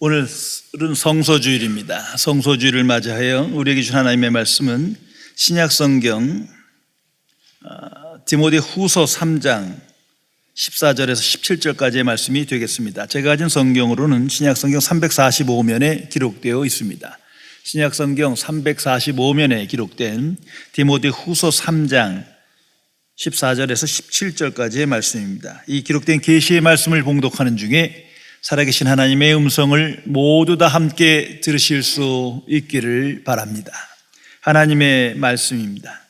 오늘은 성소주일입니다. 성소주일을 맞이하여 우리에게 준 하나님의 말씀은 신약성경 디모데 후서 3장 14절에서 17절까지의 말씀이 되겠습니다. 제가 가진 성경으로는 신약성경 345면에 기록되어 있습니다. 신약성경 345면에 기록된 디모데 후서 3장 14절에서 17절까지의 말씀입니다. 이 기록된 계시의 말씀을 봉독하는 중에 살아계신 하나님의 음성을 모두 다 함께 들으실 수 있기를 바랍니다. 하나님의 말씀입니다.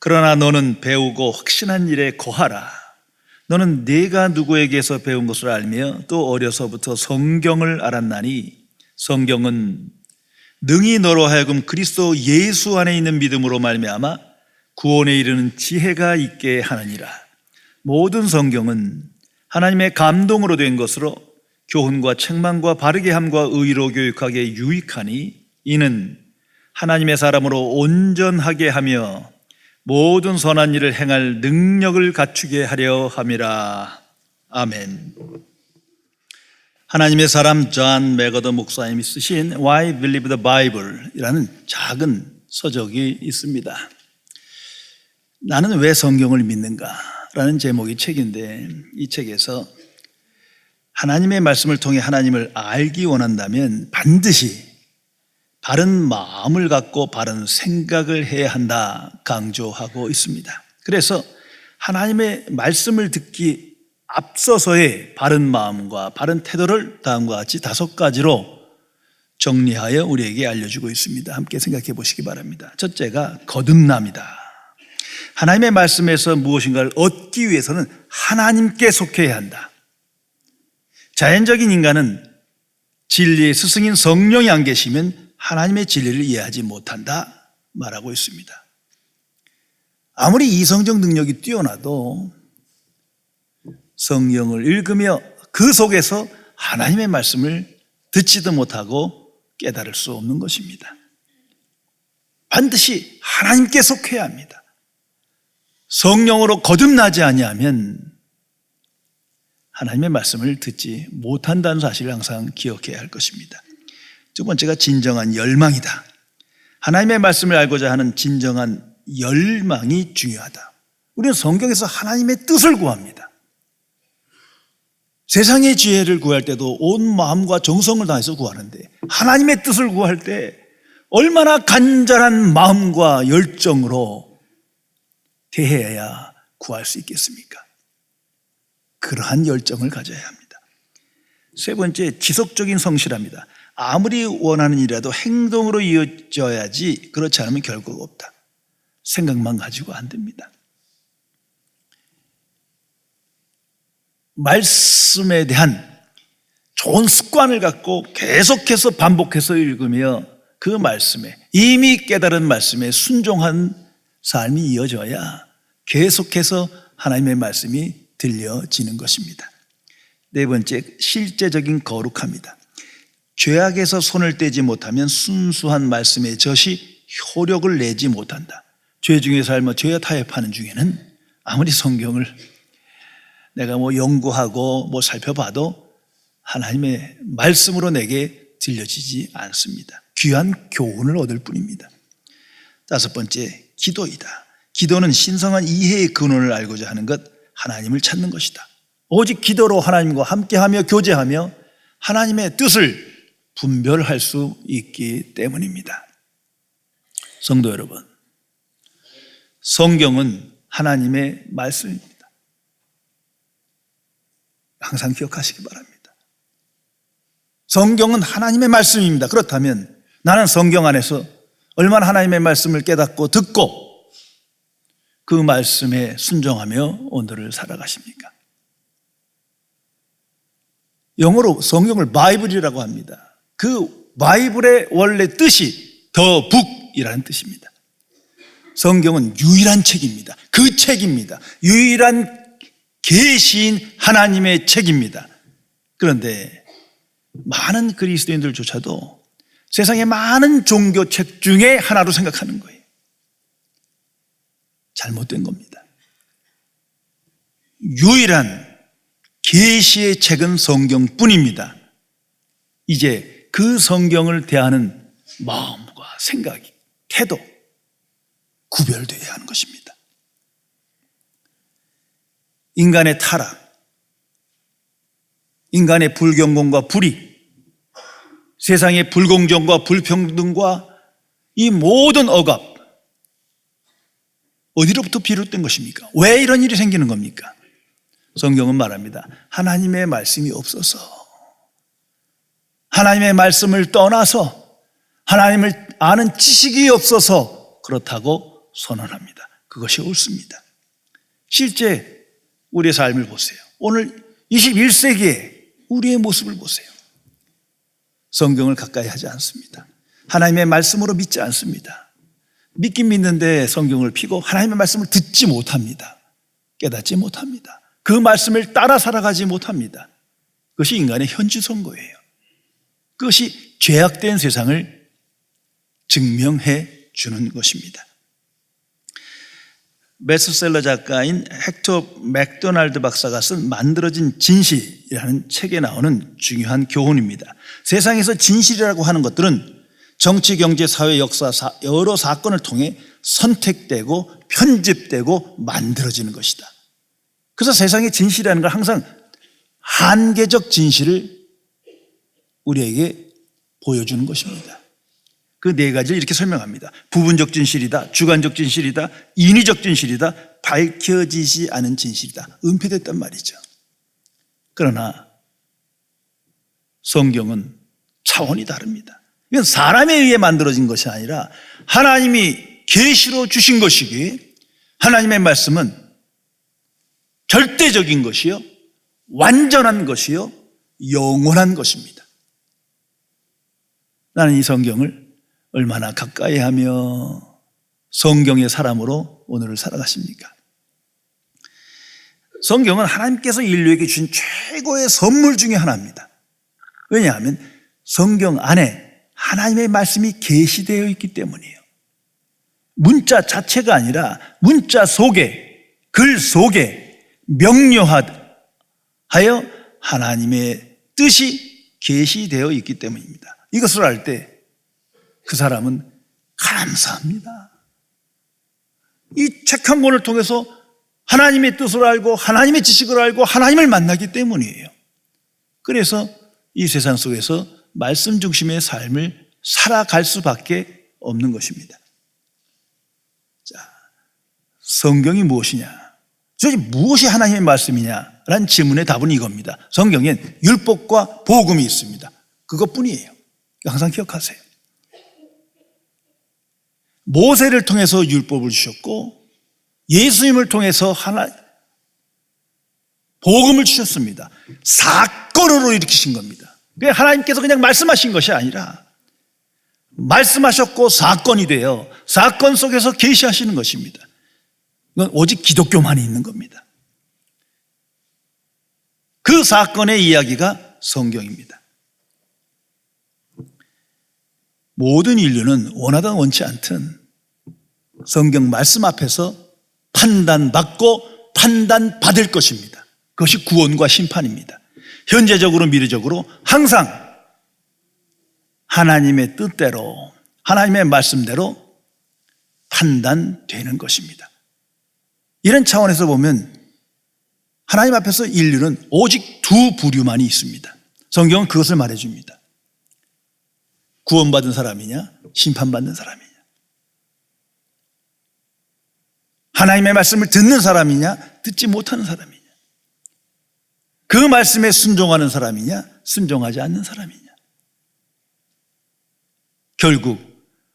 그러나 너는 배우고 확신한 일에 거하라. 너는 네가 누구에게서 배운 것을 알며 또 어려서부터 성경을 알았나니 성경은 능히 너로 하여금 그리스도 예수 안에 있는 믿음으로 말미암아 구원에 이르는 지혜가 있게 하느니라. 모든 성경은 하나님의 감동으로 된 것으로 교훈과 책망과 바르게 함과 의로 교육하기에 유익하니 이는 하나님의 사람으로 온전하게 하며 모든 선한 일을 행할 능력을 갖추게 하려 함이라. 아멘. 하나님의 사람 존 맥어더 목사님이 쓰신 Why Believe the Bible 이라는 작은 서적이 있습니다. 나는 왜 성경을 믿는가? 라는 제목의 책인데 이 책에서 하나님의 말씀을 통해 하나님을 알기 원한다면 반드시 바른 마음을 갖고 바른 생각을 해야 한다 강조하고 있습니다. 그래서 하나님의 말씀을 듣기 앞서서의 바른 마음과 바른 태도를 다음과 같이 5가지로 정리하여 우리에게 알려주고 있습니다. 함께 생각해 보시기 바랍니다. 첫째가 거듭남이다. 하나님의 말씀에서 무엇인가를 얻기 위해서는 하나님께 속해야 한다. 자연적인 인간은 진리의 스승인 성령이 안 계시면 하나님의 진리를 이해하지 못한다 말하고 있습니다. 아무리 이성적 능력이 뛰어나도 성경을 읽으며 그 속에서 하나님의 말씀을 듣지도 못하고 깨달을 수 없는 것입니다. 반드시 하나님께 속해야 합니다. 성령으로 거듭나지 아니하면 하나님의 말씀을 듣지 못한다는 사실을 항상 기억해야 할 것입니다. 두 번째가 진정한 열망이다. 하나님의 말씀을 알고자 하는 진정한 열망이 중요하다. 우리는 성경에서 하나님의 뜻을 구합니다. 세상의 지혜를 구할 때도 온 마음과 정성을 다해서 구하는데 하나님의 뜻을 구할 때 얼마나 간절한 마음과 열정으로 대해야 구할 수 있겠습니까? 그러한 열정을 가져야 합니다. 세 번째, 지속적인 성실합니다. 아무리 원하는 일이라도 행동으로 이어져야지 그렇지 않으면 결국 없다. 생각만 가지고 안 됩니다. 말씀에 대한 좋은 습관을 갖고 계속해서 반복해서 읽으며 그 말씀에 이미 깨달은 말씀에 순종한 삶이 이어져야 계속해서 하나님의 말씀이 들려지는 것입니다. 네 번째, 실제적인 거룩함이다. 죄악에서 손을 떼지 못하면 순수한 말씀의 젖이 효력을 내지 못한다. 죄 중에 살며 죄와 타협하는 중에는 아무리 성경을 내가 연구하고 살펴봐도 하나님의 말씀으로 내게 들려지지 않습니다. 귀한 교훈을 얻을 뿐입니다. 5번째, 기도이다. 기도는 신성한 이해의 근원을 알고자 하는 것, 하나님을 찾는 것이다. 오직 기도로 하나님과 함께하며 교제하며 하나님의 뜻을 분별할 수 있기 때문입니다. 성도 여러분, 성경은 하나님의 말씀입니다. 항상 기억하시기 바랍니다. 성경은 하나님의 말씀입니다. 그렇다면 나는 성경 안에서 얼마나 하나님의 말씀을 깨닫고 듣고 그 말씀에 순종하며 오늘을 살아가십니까? 영어로 성경을 바이블이라고 합니다. 그 바이블의 원래 뜻이 더 북이라는 뜻입니다. 성경은 유일한 책입니다. 그 책입니다. 유일한 계시인 하나님의 책입니다. 그런데 많은 그리스도인들조차도 세상의 많은 종교책 중에 하나로 생각하는 거예요. 잘못된 겁니다. 유일한 계시의 책은 성경뿐입니다. 이제 그 성경을 대하는 마음과 생각이, 태도, 구별되어야 하는 것입니다. 인간의 타락, 인간의 불경건과 불의, 세상의 불공정과 불평등과 이 모든 억압, 어디로부터 비롯된 것입니까? 왜 이런 일이 생기는 겁니까? 성경은 말합니다. 하나님의 말씀이 없어서, 하나님의 말씀을 떠나서, 하나님을 아는 지식이 없어서 그렇다고 선언합니다. 그것이 옳습니다. 실제 우리의 삶을 보세요. 오늘 21세기에 우리의 모습을 보세요. 성경을 가까이 하지 않습니다. 하나님의 말씀으로 믿지 않습니다. 믿긴 믿는데 성경을 피고 하나님의 말씀을 듣지 못합니다. 깨닫지 못합니다. 그 말씀을 따라 살아가지 못합니다. 그것이 인간의 현주 선거예요. 그것이 죄악된 세상을 증명해 주는 것입니다. 베스트셀러 작가인 헥터 맥도날드 박사가 쓴 만들어진 진실이라는 책에 나오는 중요한 교훈입니다. 세상에서 진실이라고 하는 것들은 정치, 경제, 사회, 역사, 여러 사건을 통해 선택되고 편집되고 만들어지는 것이다. 그래서 세상의 진실이라는 건 항상 한계적 진실을 우리에게 보여주는 것입니다. 그 네 가지를 이렇게 설명합니다. 부분적 진실이다, 주관적 진실이다, 인위적 진실이다, 밝혀지지 않은 진실이다. 은폐됐단 말이죠. 그러나 성경은 차원이 다릅니다. 이건 사람에 의해 만들어진 것이 아니라 하나님이 계시로 주신 것이기에 하나님의 말씀은 절대적인 것이요, 완전한 것이요, 영원한 것입니다. 나는 이 성경을 얼마나 가까이 하며 성경의 사람으로 오늘을 살아가십니까? 성경은 하나님께서 인류에게 주신 최고의 선물 중에 하나입니다. 왜냐하면 성경 안에 하나님의 말씀이 계시되어 있기 때문이에요. 문자 자체가 아니라 문자 속에, 글 속에 명료하여 하나님의 뜻이 계시되어 있기 때문입니다. 이것을 알 때 그 사람은 감사합니다. 이 책 한 권을 통해서 하나님의 뜻을 알고 하나님의 지식을 알고 하나님을 만나기 때문이에요. 그래서 이 세상 속에서 말씀 중심의 삶을 살아갈 수밖에 없는 것입니다. 자, 성경이 무엇이냐? 도대체 무엇이 하나님의 말씀이냐? 라는 질문의 답은 이겁니다. 성경엔 율법과 복음이 있습니다. 그것뿐이에요. 항상 기억하세요. 모세를 통해서 율법을 주셨고 예수님을 통해서 복음을 주셨습니다. 사건으로 일으키신 겁니다. 하나님께서 그냥 말씀하신 것이 아니라 말씀하셨고 사건이 되어 사건 속에서 계시하시는 것입니다. 이건 오직 기독교만이 있는 겁니다. 그 사건의 이야기가 성경입니다. 모든 인류는 원하든 원치 않든 성경 말씀 앞에서 판단받고 판단받을 것입니다. 그것이 구원과 심판입니다. 현재적으로 미래적으로 항상 하나님의 뜻대로 하나님의 말씀대로 판단되는 것입니다. 이런 차원에서 보면 하나님 앞에서 인류는 오직 두 부류만이 있습니다. 성경은 그것을 말해줍니다. 구원받은 사람이냐, 심판받는 사람이냐. 하나님의 말씀을 듣는 사람이냐, 듣지 못하는 사람이냐. 그 말씀에 순종하는 사람이냐, 순종하지 않는 사람이냐. 결국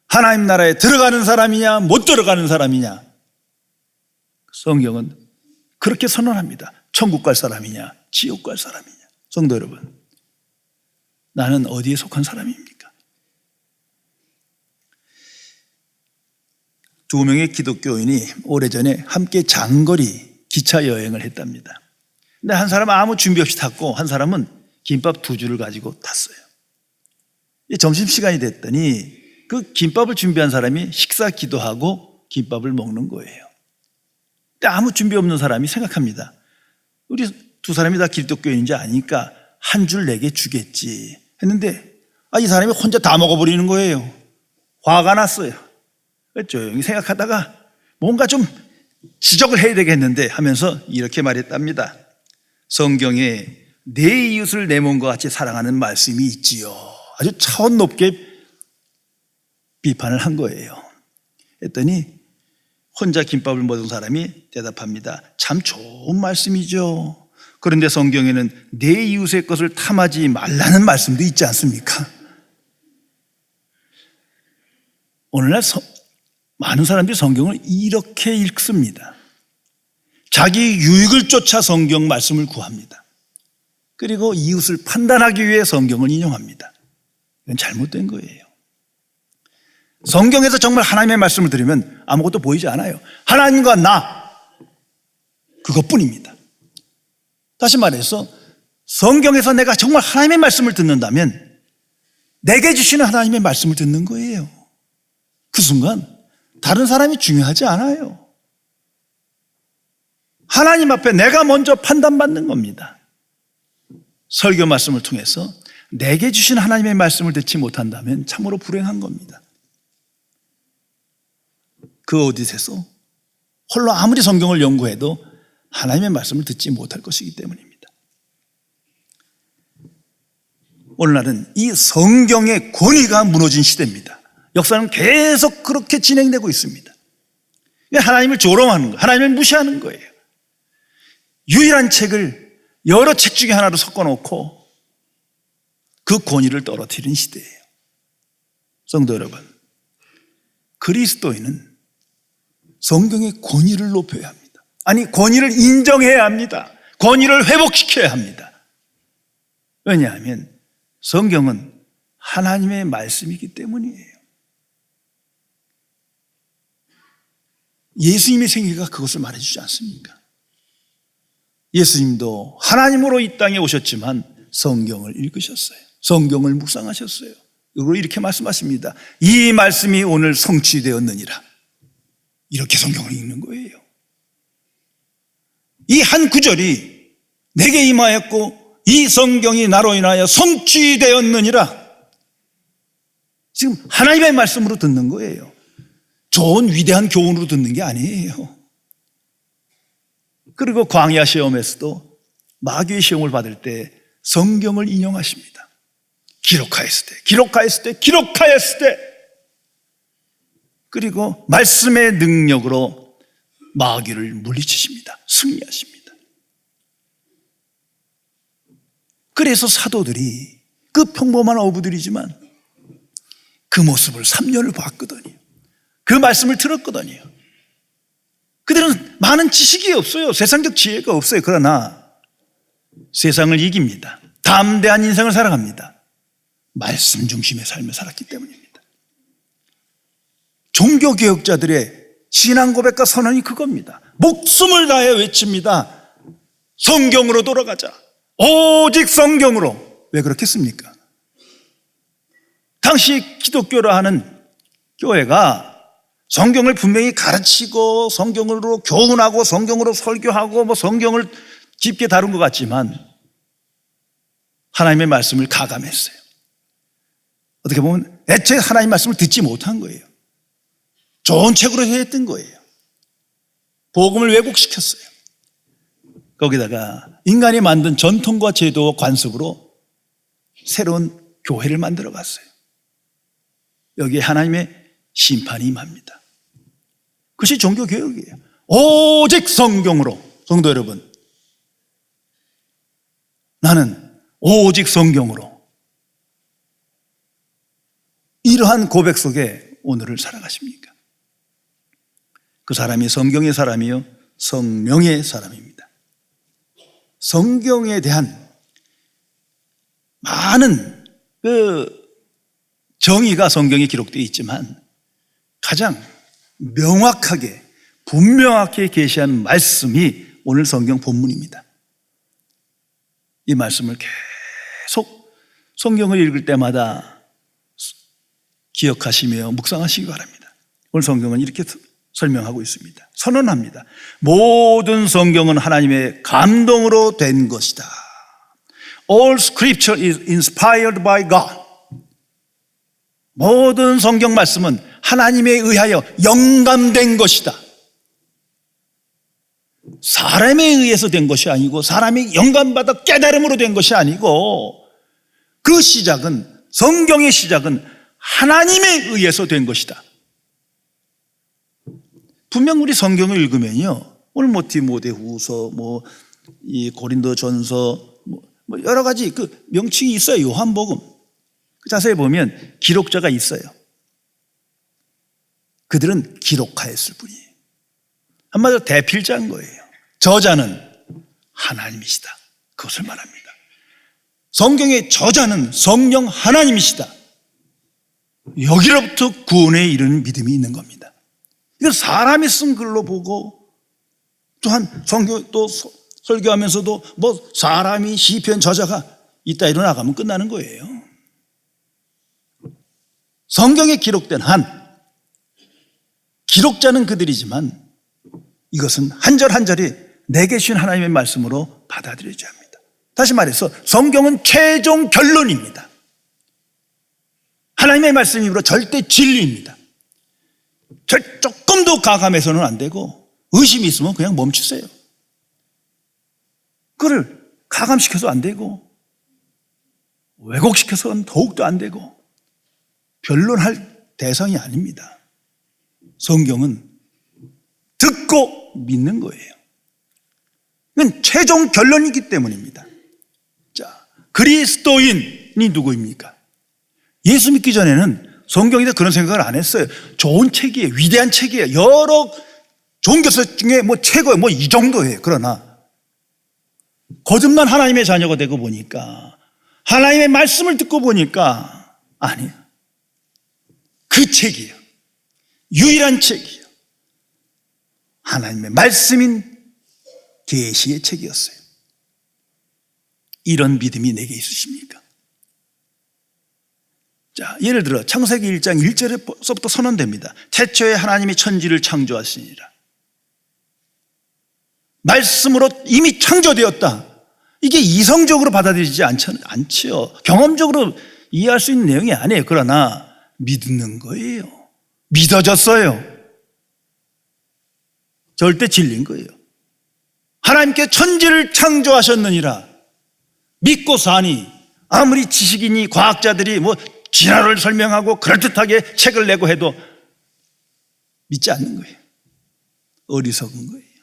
하나님 나라에 들어가는 사람이냐, 못 들어가는 사람이냐. 성경은 그렇게 선언합니다. 천국 갈 사람이냐, 지옥 갈 사람이냐. 성도 여러분, 나는 어디에 속한 사람입니까? 두 명의 기독교인이 오래전에 함께 장거리 기차 여행을 했답니다. 근데 한 사람은 아무 준비 없이 탔고 한 사람은 김밥 2줄을 가지고 탔어요. 점심시간이 됐더니 그 김밥을 준비한 사람이 식사 기도하고 김밥을 먹는 거예요. 근데 아무 준비 없는 사람이 생각합니다. 우리 두 사람이 다 기독교인인지 아니까 한 줄 내게 주겠지. 했는데 이 사람이 혼자 다 먹어버리는 거예요. 화가 났어요. 조용히 생각하다가 뭔가 좀 지적을 해야 되겠는데 하면서 이렇게 말했답니다. 성경에 내 이웃을 내 몸과 같이 사랑하는 말씀이 있지요. 아주 차원 높게 비판을 한 거예요. 했더니 혼자 김밥을 먹은 사람이 대답합니다. 참 좋은 말씀이죠. 그런데 성경에는 내 이웃의 것을 탐하지 말라는 말씀도 있지 않습니까? 오늘날 많은 사람들이 성경을 이렇게 읽습니다. 자기 유익을 쫓아 성경 말씀을 구합니다. 그리고 이웃을 판단하기 위해 성경을 인용합니다. 이건 잘못된 거예요. 성경에서 정말 하나님의 말씀을 들으면 아무것도 보이지 않아요. 하나님과 나, 그것뿐입니다. 다시 말해서 성경에서 내가 정말 하나님의 말씀을 듣는다면 내게 주시는 하나님의 말씀을 듣는 거예요. 그 순간 다른 사람이 중요하지 않아요. 하나님 앞에 내가 먼저 판단받는 겁니다. 설교 말씀을 통해서 내게 주신 하나님의 말씀을 듣지 못한다면 참으로 불행한 겁니다. 그 어디에서 홀로 아무리 성경을 연구해도 하나님의 말씀을 듣지 못할 것이기 때문입니다. 오늘날은 이 성경의 권위가 무너진 시대입니다. 역사는 계속 그렇게 진행되고 있습니다. 하나님을 조롱하는 거예요. 하나님을 무시하는 거예요. 유일한 책을 여러 책 중에 하나로 섞어놓고 그 권위를 떨어뜨리는 시대예요. 성도 여러분, 그리스도인은 성경의 권위를 높여야 합니다. 아니, 권위를 인정해야 합니다. 권위를 회복시켜야 합니다. 왜냐하면 성경은 하나님의 말씀이기 때문이에요. 예수님의 생애가 그것을 말해주지 않습니까? 예수님도 하나님으로 이 땅에 오셨지만 성경을 읽으셨어요. 성경을 묵상하셨어요. 그리고 이렇게 말씀하십니다. 이 말씀이 오늘 성취되었느니라. 이렇게 성경을 읽는 거예요. 이 한 구절이 내게 임하였고 이 성경이 나로 인하여 성취되었느니라. 지금 하나님의 말씀으로 듣는 거예요. 좋은 위대한 교훈으로 듣는 게 아니에요. 그리고 광야 시험에서도 마귀의 시험을 받을 때 성경을 인용하십니다. 기록하였을 때 그리고 말씀의 능력으로 마귀를 물리치십니다. 승리하십니다. 그래서 사도들이 그 평범한 어부들이지만 그 모습을 3년을 봤거든요. 그 말씀을 들었거든요. 그들은 많은 지식이 없어요. 세상적 지혜가 없어요. 그러나 세상을 이깁니다. 담대한 인생을 살아갑니다. 말씀 중심의 삶을 살았기 때문입니다. 종교개혁자들의 신앙 고백과 선언이 그겁니다. 목숨을 다해 외칩니다. 성경으로 돌아가자. 오직 성경으로. 왜 그렇겠습니까? 당시 기독교라 하는 교회가 성경을 분명히 가르치고 성경으로 교훈하고 성경으로 설교하고 성경을 깊게 다룬 것 같지만 하나님의 말씀을 가감했어요. 어떻게 보면 애초에 하나님의 말씀을 듣지 못한 거예요. 좋은 책으로 했던 거예요. 복음을 왜곡시켰어요. 거기다가 인간이 만든 전통과 제도와 관습으로 새로운 교회를 만들어 갔어요. 여기에 하나님의 심판이 임합니다. 그것이 종교개혁이에요. 오직 성경으로. 성도 여러분, 나는 오직 성경으로. 이러한 고백 속에 오늘을 살아가십니까? 그 사람이 성경의 사람이요 성령의 사람입니다. 성경에 대한 많은 정의가 성경에 기록되어 있지만 가장 명확하게 분명하게 계시한 말씀이 오늘 성경 본문입니다. 이 말씀을 계속 성경을 읽을 때마다 기억하시며 묵상하시기 바랍니다. 오늘 성경은 이렇게 설명하고 있습니다. 선언합니다. 모든 성경은 하나님의 감동으로 된 것이다. All scripture is inspired by God. 모든 성경 말씀은 하나님에 의하여 영감된 것이다. 사람에 의해서 된 것이 아니고 사람이 영감받아 깨달음으로 된 것이 아니고 그 시작은, 성경의 시작은 하나님에 의해서 된 것이다. 분명 우리 성경을 읽으면요, 오늘 디모데후서, 이 고린도전서, 여러 가지 그 명칭이 있어요. 요한복음. 자세히 보면 기록자가 있어요. 그들은 기록하였을 뿐이에요. 한마디로 대필자인 거예요. 저자는 하나님이시다. 그것을 말합니다. 성경의 저자는 성령 하나님이시다. 여기로부터 구원에 이르는 믿음이 있는 겁니다. 이건 사람이 쓴 글로 보고, 또한 성경 또 설교하면서도 사람이 시편 저자가 있다 이러 나가면 끝나는 거예요. 성경에 기록된 한 기록자는 그들이지만 이것은 한 절 한 절이 내게 주신 하나님의 말씀으로 받아들여져야 합니다. 다시 말해서 성경은 최종 결론입니다. 하나님의 말씀이므로 절대 진리입니다. 조금도 가감해서는 안 되고, 의심이 있으면 그냥 멈추세요. 그걸 가감시켜서 안 되고, 왜곡시켜서는 더욱도 안 되고, 변론할 대상이 아닙니다. 성경은 듣고 믿는 거예요. 이건 최종 결론이기 때문입니다. 자, 그리스도인이 누구입니까? 예수 믿기 전에는 성경에다 그런 생각을 안 했어요. 좋은 책이에요. 위대한 책이에요. 여러 종교서 중에 최고예요. 이 정도예요. 그러나 거듭난 하나님의 자녀가 되고 보니까, 하나님의 말씀을 듣고 보니까 아니에요. 그 책이에요. 유일한 책이에요. 하나님의 말씀인 계시의 책이었어요. 이런 믿음이 내게 있으십니까? 자, 예를 들어 창세기 1장 1절에서부터 선언됩니다. 태초에 하나님이 천지를 창조하시니라. 말씀으로 이미 창조되었다. 이게 이성적으로 받아들이지 않지요. 경험적으로 이해할 수 있는 내용이 아니에요. 그러나 믿는 거예요. 믿어졌어요. 절대 진리인 거예요. 하나님께 천지를 창조하셨느니라. 믿고 사니, 아무리 지식인이, 과학자들이 진화를 설명하고 그럴듯하게 책을 내고 해도 믿지 않는 거예요. 어리석은 거예요.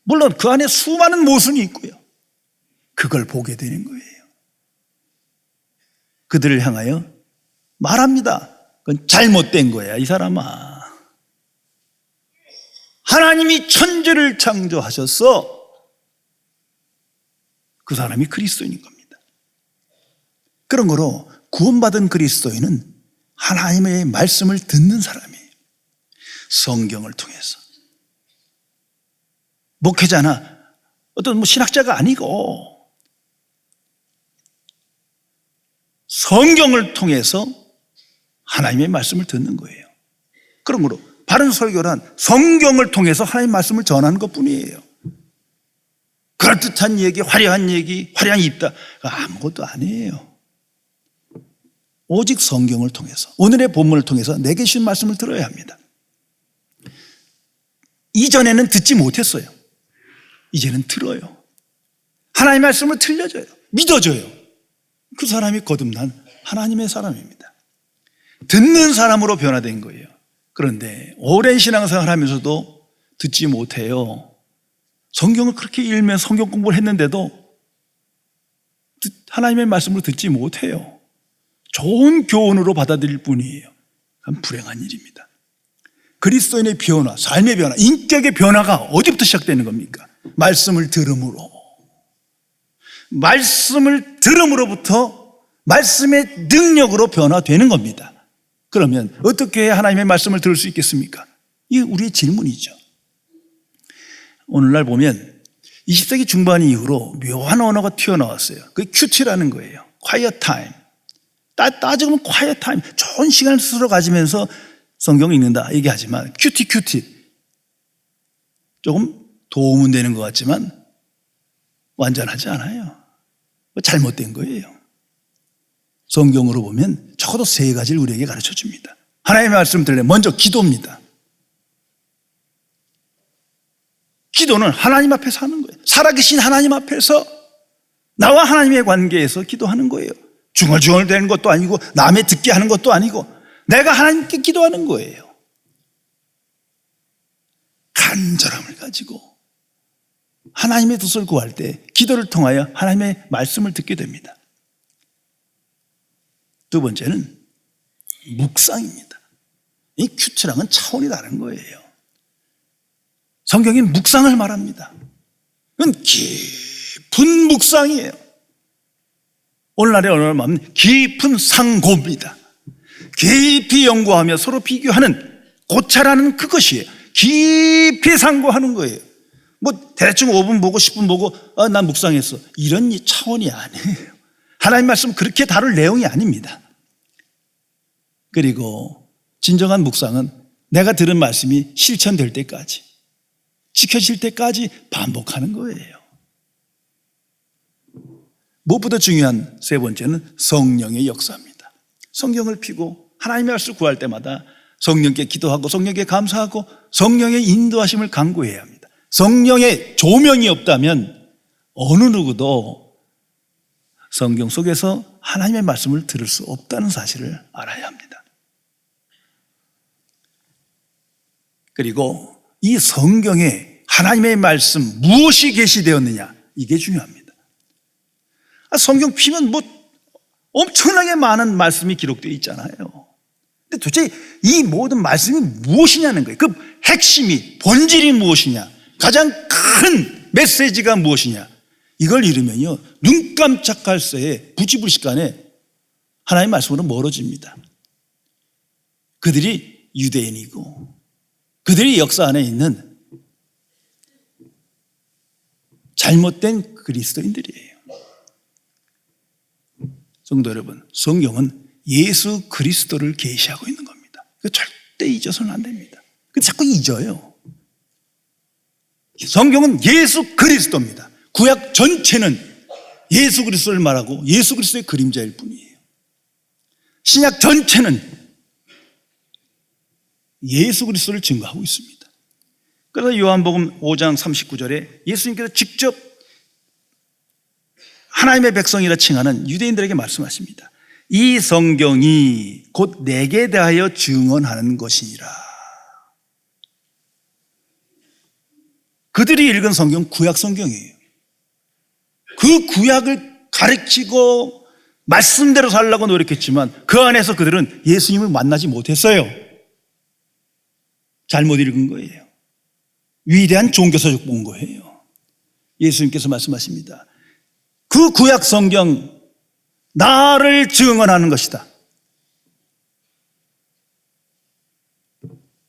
물론 그 안에 수많은 모순이 있고요. 그걸 보게 되는 거예요. 그들을 향하여 말합니다. 그건 잘못된 거야, 이 사람아. 하나님이 천지를 창조하셔서 그 사람이 그리스도인인 겁니다. 그런 거로 구원받은 그리스도인은 하나님의 말씀을 듣는 사람이에요. 성경을 통해서. 목회자나 어떤 신학자가 아니고 성경을 통해서 하나님의 말씀을 듣는 거예요. 그러므로 바른 설교란 성경을 통해서 하나님의 말씀을 전하는 것뿐이에요. 그럴듯한 얘기, 화려한 얘기, 화려한 입다, 아무것도 아니에요. 오직 성경을 통해서, 오늘의 본문을 통해서 내게 주신 말씀을 들어야 합니다. 이전에는 듣지 못했어요. 이제는 들어요. 하나님의 말씀을 들려줘요. 믿어줘요. 그 사람이 거듭난 하나님의 사람입니다. 듣는 사람으로 변화된 거예요. 그런데 오랜 신앙생활 하면서도 듣지 못해요. 성경을 그렇게 읽으면 성경 공부를 했는데도 하나님의 말씀을 듣지 못해요. 좋은 교훈으로 받아들일 뿐이에요. 참 불행한 일입니다. 그리스도인의 변화, 삶의 변화, 인격의 변화가 어디부터 시작되는 겁니까? 말씀을 들음으로. 말씀을 들음으로부터 말씀의 능력으로 변화되는 겁니다. 그러면 어떻게 해야 하나님의 말씀을 들을 수 있겠습니까? 이게 우리의 질문이죠. 오늘날 보면 20세기 중반 이후로 묘한 언어가 튀어나왔어요. 그게 큐티라는 거예요. quiet time. 따지고 보면 quiet time. 좋은 시간을 스스로 가지면서 성경을 읽는다 얘기하지만 큐티. 조금 도움은 되는 것 같지만 완전하지 않아요. 잘못된 거예요. 성경으로 보면 적어도 세 가지를 우리에게 가르쳐 줍니다. 하나님의 말씀을 들으려면 먼저 기도입니다. 기도는 하나님 앞에서 하는 거예요. 살아계신 하나님 앞에서 나와 하나님의 관계에서 기도하는 거예요. 중얼중얼 대는 것도 아니고 남의 듣게 하는 것도 아니고 내가 하나님께 기도하는 거예요. 간절함을 가지고 하나님의 뜻을 구할 때 기도를 통하여 하나님의 말씀을 듣게 됩니다. 두 번째는 묵상입니다. 이 큐트랑은 차원이 다른 거예요. 성경이 묵상을 말합니다. 그건 깊은 묵상이에요. 오늘날의 언어로 말하면 깊은 상고입니다. 깊이 연구하며 서로 비교하는 고찰하는 그것이에요. 깊이 상고하는 거예요. 뭐 대충 5분 보고 10분 보고 난 묵상했어. 이런 차원이 아니에요. 하나님 말씀 그렇게 다룰 내용이 아닙니다. 그리고 진정한 묵상은 내가 들은 말씀이 실천될 때까지, 지켜질 때까지 반복하는 거예요. 무엇보다 중요한 세 번째는 성령의 역사입니다. 성경을 펴고 하나님의 말씀을 구할 때마다 성령께 기도하고 성령께 감사하고 성령의 인도하심을 간구해야 합니다. 성령의 조명이 없다면 어느 누구도 성경 속에서 하나님의 말씀을 들을 수 없다는 사실을 알아야 합니다. 그리고 이 성경에 하나님의 말씀 무엇이 계시되었느냐, 이게 중요합니다. 성경 피면 뭐 엄청나게 많은 말씀이 기록되어 있잖아요. 근데 도대체 이 모든 말씀이 무엇이냐는 거예요. 그 핵심이, 본질이 무엇이냐, 가장 큰 메시지가 무엇이냐, 이걸 잃으면요 눈 깜짝할 새에 부지불식간에 하나님의 말씀으로 멀어집니다. 그들이 유대인이고 그들이 역사 안에 있는 잘못된 그리스도인들이에요. 성도 여러분, 성경은 예수 그리스도를 계시하고 있는 겁니다. 절대 잊어서는 안 됩니다. 근데 자꾸 잊어요. 성경은 예수 그리스도입니다. 구약 전체는 예수 그리스도를 말하고 예수 그리스도의 그림자일 뿐이에요. 신약 전체는 예수 그리스도를 증거하고 있습니다. 그래서 요한복음 5장 39절에 예수님께서 직접 하나님의 백성이라 칭하는 유대인들에게 말씀하십니다. 이 성경이 곧 내게 대하여 증언하는 것이니라. 그들이 읽은 성경 구약 성경이에요. 그 구약을 가르치고 말씀대로 살려고 노력했지만 그 안에서 그들은 예수님을 만나지 못했어요. 잘못 읽은 거예요. 위대한 종교서적 본 거예요. 예수님께서 말씀하십니다. 그 구약 성경 나를 증언하는 것이다.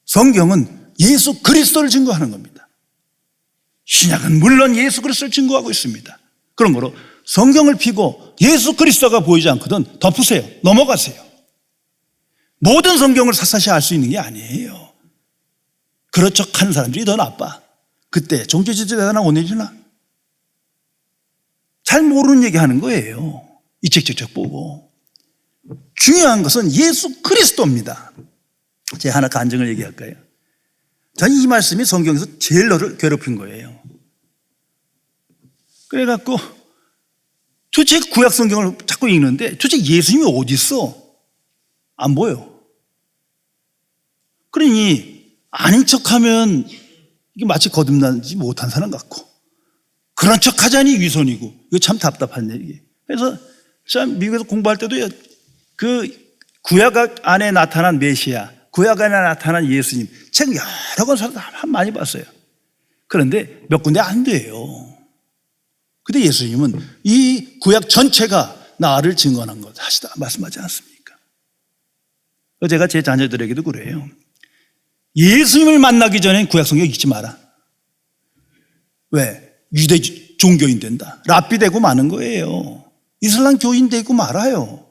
성경은 예수 그리스도를 증거하는 겁니다. 신약은 물론 예수 그리스도를 증거하고 있습니다. 그러므로 성경을 펴고 예수 그리스도가 보이지 않거든 덮으세요. 넘어가세요. 모든 성경을 샅샅이 알 수 있는 게 아니에요. 그런 척한 사람들이 더 나빠. 그때 종교지지대나 오늘이나 잘 모르는 얘기 하는 거예요. 이 책 저책 보고. 중요한 것은 예수 그리스도입니다. 제가 하나 간증을 얘기할까요? 저는 이 말씀이 성경에서 제일 너를 괴롭힌 거예요. 그래갖고 도대체 구약 성경을 자꾸 읽는데 도대체 예수님이 어디 있어? 안 보여. 그러니 아닌 척하면 이게 마치 거듭나지 못한 사람 같고 그런 척하자니 위선이고 이거 참 답답한 얘기예요. 그래서 참 미국에서 공부할 때도 그 구약 안에 나타난 메시아, 구약 안에 나타난 예수님 책 여러 권 많이 봤어요. 그런데 몇 군데 안 돼요. 근데 예수님은 이 구약 전체가 나를 증언한 것 하시다 말씀하지 않습니까? 제가 제 자녀들에게도 그래요. 예수님을 만나기 전엔 구약 성경 읽지 마라. 왜? 유대 종교인 된다. 랍비 되고 마는 거예요. 이슬람 교인 되고 말아요.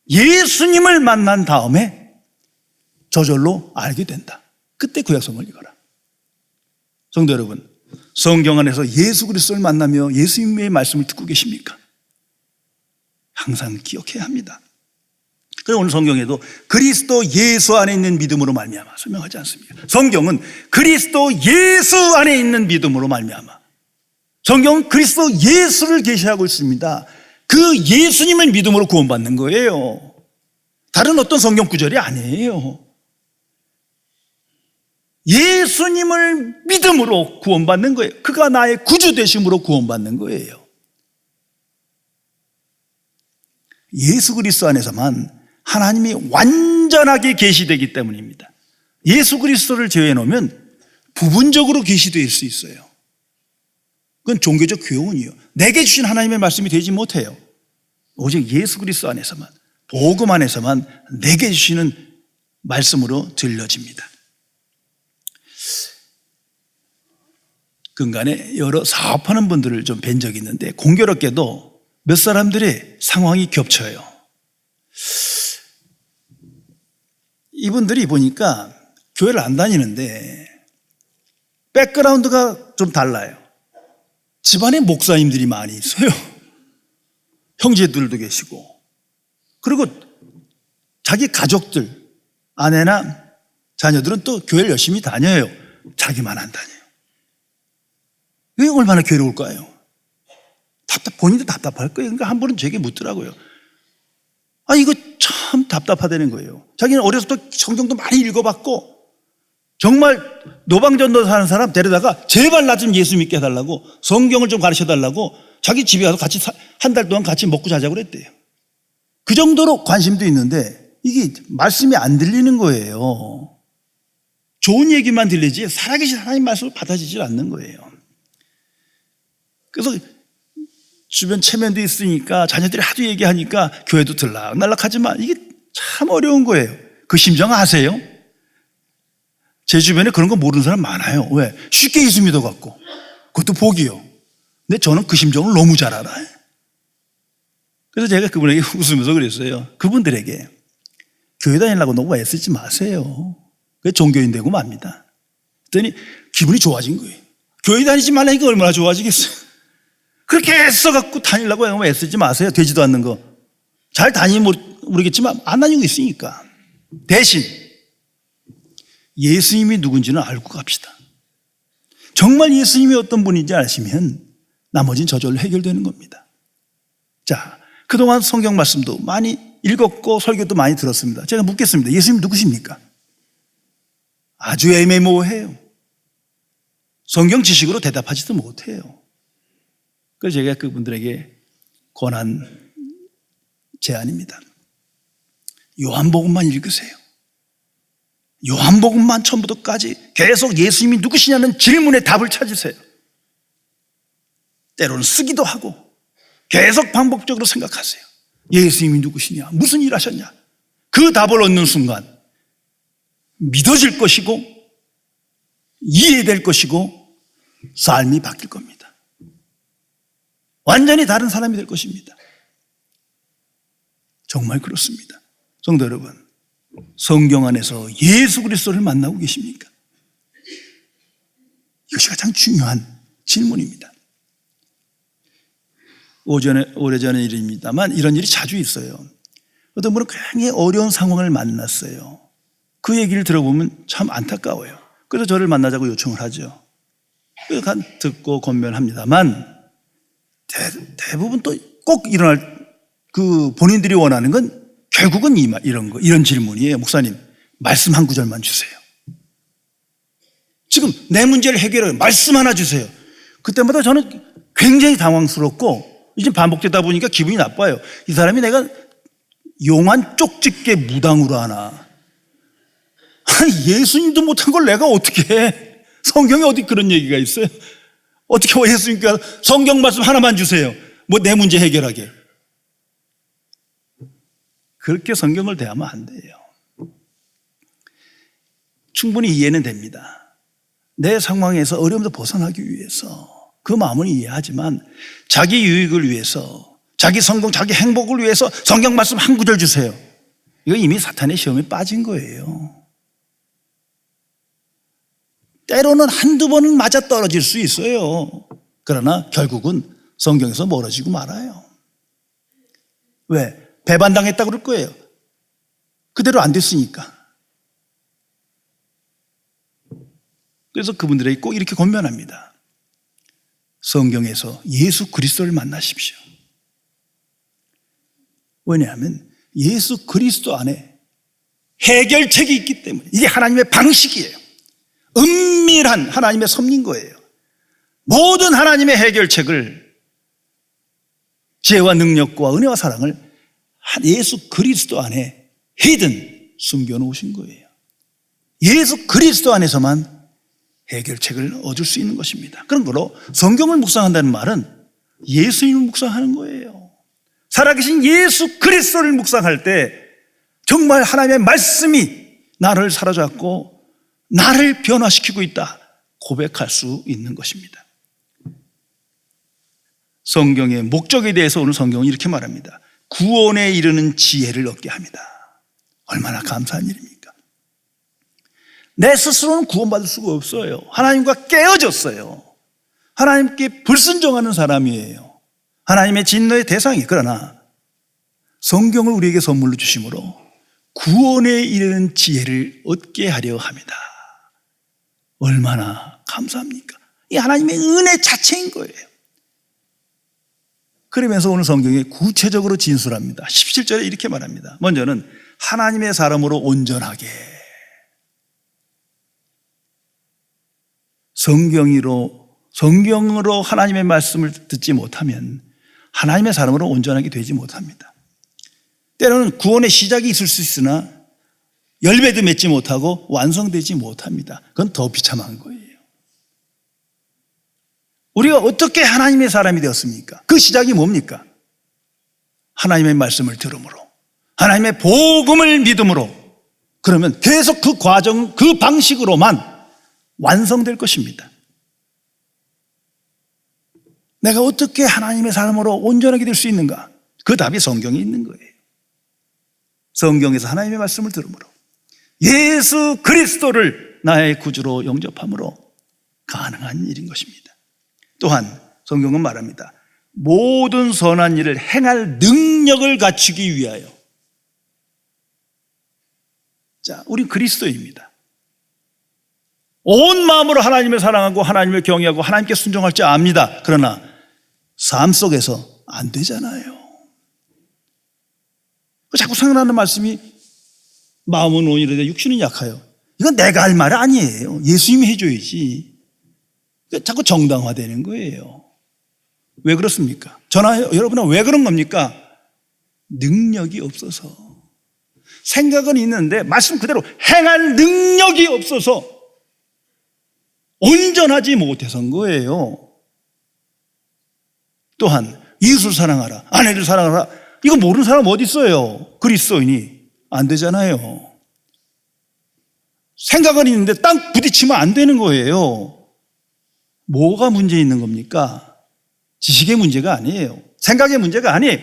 예수님을 만난 다음에 저절로 알게 된다. 그때 구약 성경을 읽어라. 성도 여러분, 성경 안에서 예수 그리스도를 만나며 예수님의 말씀을 듣고 계십니까? 항상 기억해야 합니다. 그래서 오늘 성경에도 그리스도 예수 안에 있는 믿음으로 말미암아 설명하지 않습니까? 성경은 그리스도 예수 안에 있는 믿음으로 말미암아, 성경은 그리스도 예수를 계시하고 있습니다. 그 예수님을 믿음으로 구원받는 거예요. 다른 어떤 성경 구절이 아니에요. 예수님을 믿음으로 구원받는 거예요. 그가 나의 구주 되심으로 구원받는 거예요. 예수 그리스도 안에서만 하나님이 완전하게 계시되기 때문입니다. 예수 그리스도를 제외해 놓으면 부분적으로 계시될 수 있어요. 그건 종교적 교훈이에요. 내게 주신 하나님의 말씀이 되지 못해요. 오직 예수 그리스도 안에서만, 복음 안에서만 내게 주시는 말씀으로 들려집니다. 근간에 여러 사업하는 분들을 좀 뵌 적이 있는데 공교롭게도 몇 사람들의 상황이 겹쳐요. 이분들이 보니까 교회를 안 다니는데 백그라운드가 좀 달라요. 집안에 목사님들이 많이 있어요. 형제들도 계시고, 그리고 자기 가족들, 아내나 자녀들은 또 교회를 열심히 다녀요. 자기만 안 다녀요. 왜 얼마나 괴로울까요? 본인도 답답할 거예요. 그러니까 한 번은 제게 묻더라고요. 이거 참 답답하다는 거예요. 자기는 어려서 또 성경도 많이 읽어봤고, 정말 노방전도 사는 사람 데려다가 제발 나 좀 예수 믿게 해달라고, 성경을 좀 가르쳐 달라고 자기 집에 가서 같이 한 달 동안 같이 먹고 자자고 그랬대요. 그 정도로 관심도 있는데 이게 말씀이 안 들리는 거예요. 좋은 얘기만 들리지 살아계신 하나님 말씀을 받아지질 않는 거예요. 그래서 주변 체면도 있으니까 자녀들이 하도 얘기하니까 교회도 들락날락하지만 이게 참 어려운 거예요. 그 심정 아세요? 제 주변에 그런 거 모르는 사람 많아요. 왜? 쉽게 예수 믿어갖고. 그것도 복이요. 근데 저는 그 심정을 너무 잘 알아요. 그래서 제가 그분에게 웃으면서 그랬어요. 그분들에게 교회 다니려고 너무 애쓰지 마세요. 그게 종교인 되고 맙니다. 그랬더니 기분이 좋아진 거예요. 교회 다니지 말라니까 얼마나 좋아지겠어요. 그렇게 애써갖고 다니려고 너무 애쓰지 마세요. 되지도 않는 거. 잘 다니면 모르겠지만 안 다니고 있으니까. 대신 예수님이 누군지는 알고 갑시다. 정말 예수님이 어떤 분인지 아시면 나머지는 저절로 해결되는 겁니다. 자, 그동안 성경 말씀도 많이 읽었고 설교도 많이 들었습니다. 제가 묻겠습니다. 예수님 누구십니까? 아주 애매모호해요. 성경 지식으로 대답하지도 못해요. 그래서 제가 그분들에게 권한 제안입니다. 요한복음만 읽으세요. 요한복음만 처음부터까지 계속 예수님이 누구시냐는 질문에 답을 찾으세요. 때로는 쓰기도 하고 계속 반복적으로 생각하세요. 예수님이 누구시냐? 무슨 일 하셨냐? 그 답을 얻는 순간 믿어질 것이고 이해될 것이고 삶이 바뀔 겁니다. 완전히 다른 사람이 될 것입니다. 정말 그렇습니다. 성도 여러분, 성경 안에서 예수 그리스도를 만나고 계십니까? 이것이 가장 중요한 질문입니다. 오래전의 일입니다만 이런 일이 자주 있어요. 어떤 분은 굉장히 어려운 상황을 만났어요. 그 얘기를 들어보면 참 안타까워요. 그래서 저를 만나자고 요청을 하죠. 그래서 듣고 권면합니다만 대부분 또 꼭 일어날 그 본인들이 원하는 건 결국은 이런 질문이에요. 목사님, 말씀 한 구절만 주세요. 지금 내 문제를 해결해 말씀 하나 주세요. 그때마다 저는 굉장히 당황스럽고 이제 반복되다 보니까 기분이 나빠요. 이 사람이 내가 용한 쪽집게 무당으로 하나. 예수님도 못한 걸 내가 어떻게 해? 성경에 어디 그런 얘기가 있어요? 어떻게 예수님께서 성경 말씀 하나만 주세요. 뭐 내 문제 해결하게. 그렇게 성경을 대하면 안 돼요. 충분히 이해는 됩니다. 내 상황에서 어려움에서 벗어나기 위해서 그 마음은 이해하지만 자기 유익을 위해서, 자기 성공, 자기 행복을 위해서 성경 말씀 한 구절 주세요. 이거 이미 사탄의 시험에 빠진 거예요. 때로는 한두 번은 맞아떨어질 수 있어요. 그러나 결국은 성경에서 멀어지고 말아요. 왜? 배반당했다고 그럴 거예요. 그대로 안 됐으니까. 그래서 그분들에게 꼭 이렇게 권면합니다. 성경에서 예수 그리스도를 만나십시오. 왜냐하면 예수 그리스도 안에 해결책이 있기 때문에 이게 하나님의 방식이에요. 은밀한 하나님의 섭리인 거예요. 모든 하나님의 해결책을 지혜와 능력과 은혜와 사랑을 예수 그리스도 안에 히든 숨겨놓으신 거예요. 예수 그리스도 안에서만 해결책을 얻을 수 있는 것입니다. 그런 거로 성경을 묵상한다는 말은 예수님을 묵상하는 거예요. 살아계신 예수 그리스도를 묵상할 때 정말 하나님의 말씀이 나를 사로잡고 나를 변화시키고 있다 고백할 수 있는 것입니다. 성경의 목적에 대해서 오늘 성경은 이렇게 말합니다. 구원에 이르는 지혜를 얻게 합니다. 얼마나 감사한 일입니까? 내 스스로는 구원받을 수가 없어요. 하나님과 깨어졌어요. 하나님께 불순종하는 사람이에요. 하나님의 진노의 대상이. 그러나 성경을 우리에게 선물로 주심으로 구원에 이르는 지혜를 얻게 하려 합니다. 얼마나 감사합니까? 이 하나님의 은혜 자체인 거예요. 그러면서 오늘 성경에 구체적으로 진술합니다. 17절에 이렇게 말합니다. 먼저는 하나님의 사람으로 온전하게. 성경으로 하나님의 말씀을 듣지 못하면 하나님의 사람으로 온전하게 되지 못합니다. 때로는 구원의 시작이 있을 수 있으나 열매도 맺지 못하고 완성되지 못합니다. 그건 더 비참한 거예요. 우리가 어떻게 하나님의 사람이 되었습니까? 그 시작이 뭡니까? 하나님의 말씀을 들음으로, 하나님의 복음을 믿음으로. 그러면 계속 그 과정, 그 방식으로만 완성될 것입니다. 내가 어떻게 하나님의 사람으로 온전하게 될 수 있는가? 그 답이 성경에 있는 거예요. 성경에서 하나님의 말씀을 들음으로, 예수 그리스도를 나의 구주로 영접함으로 가능한 일인 것입니다. 또한 성경은 말합니다. 모든 선한 일을 행할 능력을 갖추기 위하여. 자, 우리 그리스도입니다. 온 마음으로 하나님을 사랑하고 하나님을 경외하고 하나님께 순종할 줄 압니다. 그러나 삶 속에서 안 되잖아요. 자꾸 생각나는 말씀이 마음은 온유한데 육신은 약하여. 이건 내가 할 말 아니에요. 예수님이 해줘야지. 자꾸 정당화되는 거예요. 왜 그렇습니까? 여러분은 왜 그런 겁니까? 능력이 없어서. 생각은 있는데 말씀 그대로 행할 능력이 없어서 온전하지 못해서인 거예요. 또한 이웃을 사랑하라, 아내를 사랑하라. 이거 모르는 사람 어디 있어요? 그리스도인이. 안 되잖아요. 생각은 있는데 땅 부딪히면 안 되는 거예요. 뭐가 문제 있는 겁니까? 지식의 문제가 아니에요. 생각의 문제가 아니에요.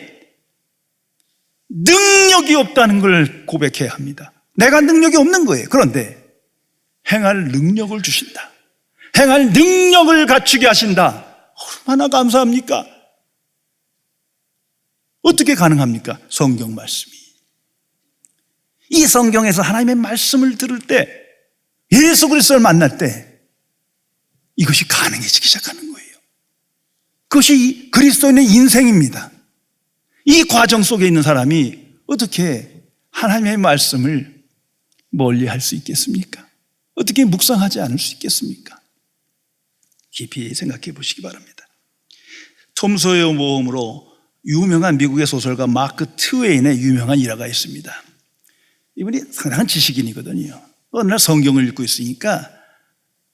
능력이 없다는 걸 고백해야 합니다. 내가 능력이 없는 거예요. 그런데 행할 능력을 주신다. 행할 능력을 갖추게 하신다. 얼마나 감사합니까? 어떻게 가능합니까? 성경 말씀이. 이 성경에서 하나님의 말씀을 들을 때, 예수 그리스도를 만날 때 이것이 가능해지기 시작하는 거예요. 그것이 그리스도인의 인생입니다. 이 과정 속에 있는 사람이 어떻게 하나님의 말씀을 멀리할 수 있겠습니까? 어떻게 묵상하지 않을 수 있겠습니까? 깊이 생각해 보시기 바랍니다. 톰 소요 모험으로 유명한 미국의 소설가 마크 트웨인의 유명한 일화가 있습니다. 이분이 상당한 지식인이거든요. 어느 날 성경을 읽고 있으니까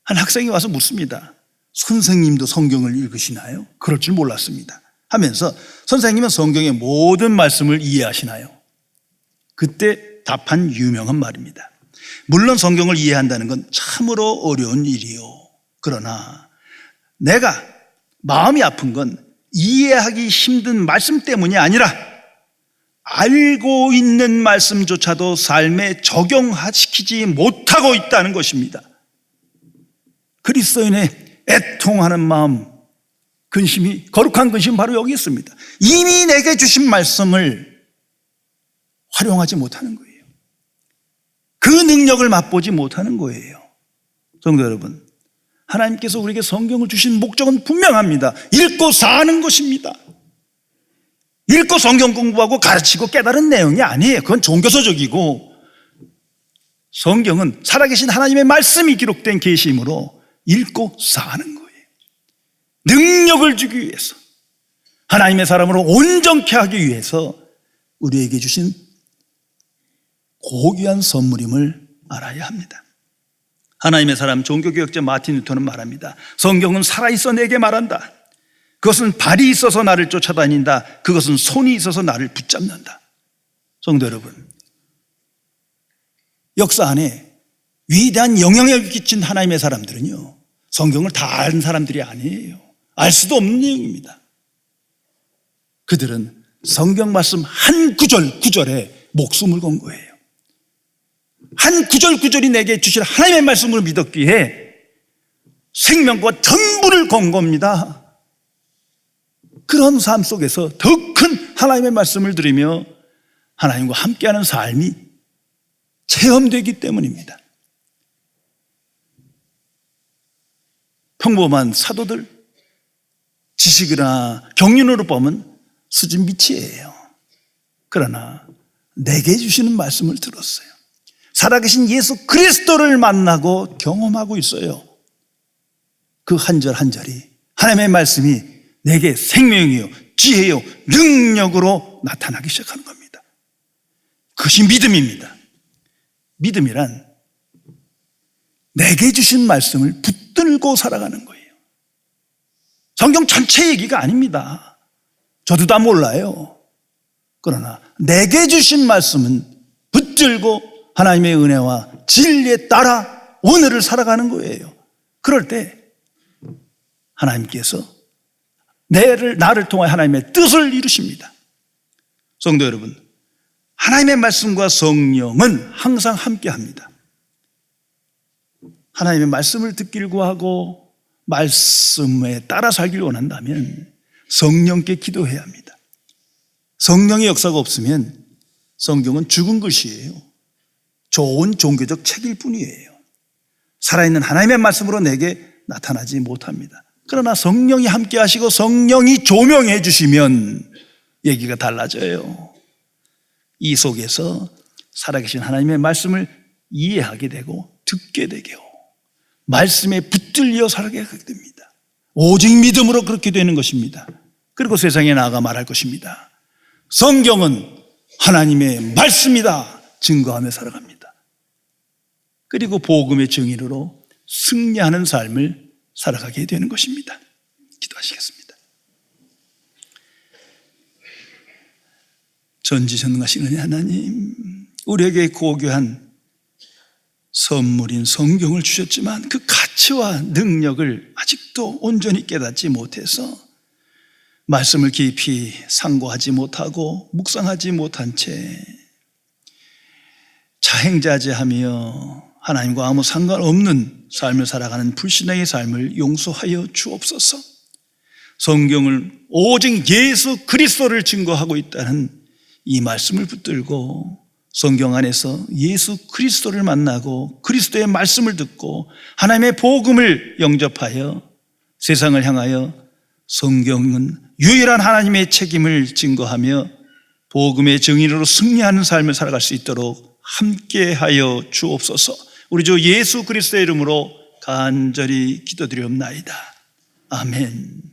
한 학생이 와서 묻습니다. 선생님도 성경을 읽으시나요? 그럴 줄 몰랐습니다. 하면서 선생님은 성경의 모든 말씀을 이해하시나요? 그때 답한 유명한 말입니다. 물론 성경을 이해한다는 건 참으로 어려운 일이요. 그러나 내가 마음이 아픈 건 이해하기 힘든 말씀 때문이 아니라 알고 있는 말씀조차도 삶에 적용시키지 못하고 있다는 것입니다. 그리스도인의 애통하는 마음, 근심이, 거룩한 근심은 바로 여기 있습니다. 이미 내게 주신 말씀을 활용하지 못하는 거예요. 그 능력을 맛보지 못하는 거예요. 성도 여러분, 하나님께서 우리에게 성경을 주신 목적은 분명합니다. 읽고 사는 것입니다. 읽고 성경 공부하고 가르치고 깨달은 내용이 아니에요. 그건 종교서적이고, 성경은 살아계신 하나님의 말씀이 기록된 계시이므로 읽고 사는 거예요. 능력을 주기 위해서, 하나님의 사람으로 온전케 하기 위해서 우리에게 주신 고귀한 선물임을 알아야 합니다. 하나님의 사람 종교개혁자 마틴 루터는 말합니다. 성경은 살아있어 내게 말한다. 그것은 발이 있어서 나를 쫓아다닌다. 그것은 손이 있어서 나를 붙잡는다. 성도 여러분, 역사 안에 위대한 영향력을 끼친 하나님의 사람들은요, 성경을 다 아는 사람들이 아니에요. 알 수도 없는 내용입니다. 그들은 성경 말씀 한 구절 구절에 목숨을 건 거예요. 한 구절 구절이 내게 주실 하나님의 말씀을 믿었기에 생명과 전부를 건 겁니다. 그런 삶 속에서 더 큰 하나님의 말씀을 들으며 하나님과 함께하는 삶이 체험되기 때문입니다. 평범한 사도들, 지식이나 경륜으로 보면 수준 밑이에요. 그러나 내게 주시는 말씀을 들었어요. 살아계신 예수 그리스도를 만나고 경험하고 있어요. 그 한 절 한 절이 하나님의 말씀이 내게 생명이요, 지혜요, 능력으로 나타나기 시작하는 겁니다. 그것이 믿음입니다. 믿음이란 내게 주신 말씀을 붙들고 살아가는 거예요. 성경 전체 얘기가 아닙니다. 저도 다 몰라요. 그러나 내게 주신 말씀은 붙들고 하나님의 은혜와 진리에 따라 오늘을 살아가는 거예요. 그럴 때 하나님께서 나를 통하여 하나님의 뜻을 이루십니다. 성도 여러분, 하나님의 말씀과 성령은 항상 함께합니다. 하나님의 말씀을 듣기를 구하고 말씀에 따라 살기를 원한다면 성령께 기도해야 합니다. 성령의 역사가 없으면 성경은 죽은 것이에요. 좋은 종교적 책일 뿐이에요. 살아있는 하나님의 말씀으로 내게 나타나지 못합니다. 그러나 성령이 함께 하시고 성령이 조명해 주시면 얘기가 달라져요. 이 속에서 살아계신 하나님의 말씀을 이해하게 되고 듣게 되고 말씀에 붙들려 살아가게 됩니다. 오직 믿음으로 그렇게 되는 것입니다. 그리고 세상에 나아가 말할 것입니다. 성경은 하나님의 말씀이다 증거하며 살아갑니다. 그리고 복음의 증인으로 승리하는 삶을 살아가게 되는 것입니다. 기도하시겠습니다. 전지전능하신 은혜 하나님, 우리에게 고귀한 선물인 성경을 주셨지만 그 가치와 능력을 아직도 온전히 깨닫지 못해서 말씀을 깊이 상고하지 못하고 묵상하지 못한 채 자행자제하며 하나님과 아무 상관없는 삶을 살아가는 불신앙의 삶을 용서하여 주옵소서. 성경을 오직 예수 그리스도를 증거하고 있다는 이 말씀을 붙들고 성경 안에서 예수 그리스도를 만나고 그리스도의 말씀을 듣고 하나님의 복음을 영접하여 세상을 향하여 성경은 유일한 하나님의 책임을 증거하며 복음의 증인으로 승리하는 삶을 살아갈 수 있도록 함께하여 주옵소서. 우리 주 예수 그리스도의 이름으로 간절히 기도드리옵나이다. 아멘.